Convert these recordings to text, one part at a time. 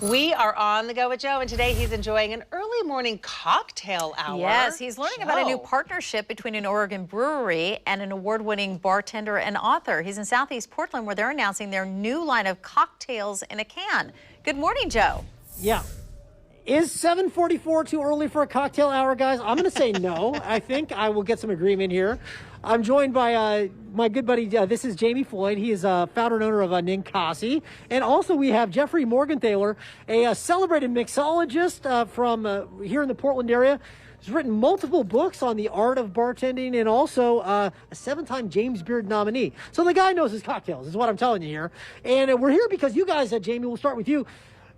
We are on the go with Joe, and today he's enjoying an early morning cocktail hour. Yes, he's learning about a new partnership between an Oregon brewery and an award-winning bartender and author. He's in Southeast Portland, where they're announcing their new line of cocktails in a can. Good morning, Joe. Yeah. Is 7:44 too early for a cocktail hour, guys? I'm going to say no. I think I will get some agreement here. I'm joined by my good buddy, this is Jamie Floyd. He is founder and owner of Ninkasi. And also we have Jeffrey Morgenthaler, a celebrated mixologist from here in the Portland area. He's written multiple books on the art of bartending and also a 7-time James Beard nominee. So the guy knows his cocktails, is what I'm telling you here. And we're here because you guys, Jamie, we'll start with you.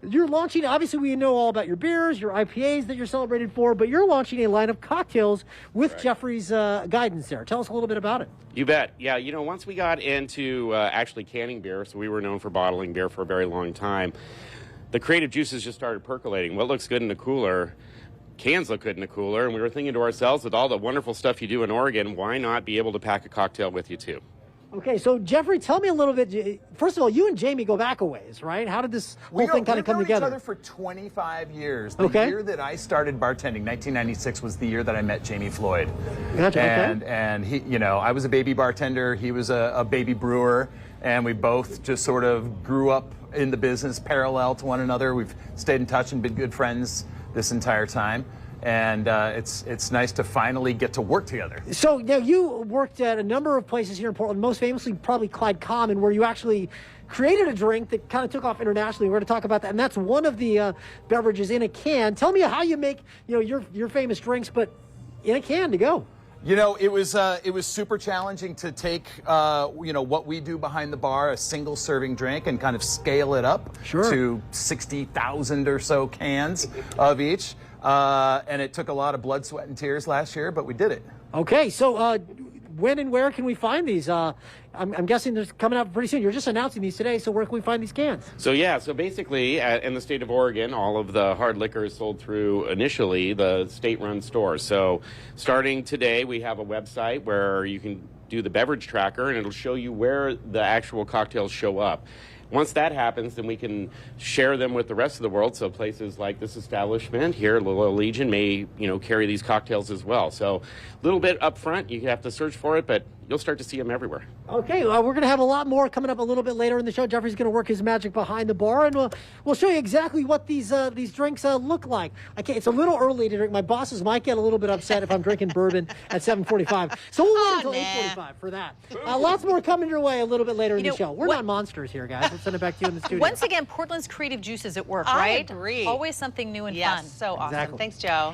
You're launching, obviously we know all about your beers, your IPAs that you're celebrated for, but you're launching a line of cocktails with Jeffrey's guidance there. Tell us a little bit about it. You bet. Yeah, you know, once we got into actually canning beer, so we were known for bottling beer for a very long time, the creative juices just started percolating. What looks good in the cooler, cans look good in the cooler, and we were thinking to ourselves, with all the wonderful stuff you do in Oregon, why not be able to pack a cocktail with you too? Okay, so Jeffrey, tell me a little bit. First of all, you and Jamie go back a ways, right? How did this whole thing kind of come together? We've known each other for 25 years. The year that I started bartending, 1996, was the year that I met Jamie Floyd. Gotcha, and he, you know, I was a baby bartender. He was a baby brewer, and we both just sort of grew up in the business parallel to one another. We've stayed in touch and been good friends this entire time. And it's nice to finally get to work together. So now you worked at a number of places here in Portland, most famously probably Clyde Common, where you actually created a drink that kind of took off internationally. We're going to talk about that, and that's one of the beverages in a can. Tell me how you make your famous drinks, but in a can to go. You know, it was super challenging to take what we do behind the bar, a single serving drink, and kind of scale it up to 60,000 or so cans of each. And it took a lot of blood, sweat, and tears last year, but we did it. Okay, so when and where can we find these? I'm guessing they're coming out pretty soon. You're just announcing these today, so where can we find these cans? So yeah, so basically in the state of Oregon, all of the hard liquor is sold through initially the state-run stores. So starting today, we have a website where you can do the beverage tracker, and it'll show you where the actual cocktails show up. Once that happens, then we can share them with the rest of the world. So places like this establishment here, Little Legion, may carry these cocktails as well. So a little bit up front, you have to search for it, but you'll start to see them everywhere. Okay, we're going to have a lot more coming up a little bit later in the show. Jeffrey's going to work his magic behind the bar, and we'll show you exactly what these drinks look like. It's a little early to drink. My bosses might get a little bit upset if I'm drinking bourbon at 7:45. So we'll wait until 8:45 for that. Lots more coming your way a little bit later in the show. We're not monsters here, guys. Let's send it back to you in the studio. Once again, Portland's creative juices at work, right? I agree. Always something new and fun. Yes, so awesome. Exactly. Thanks, Joe.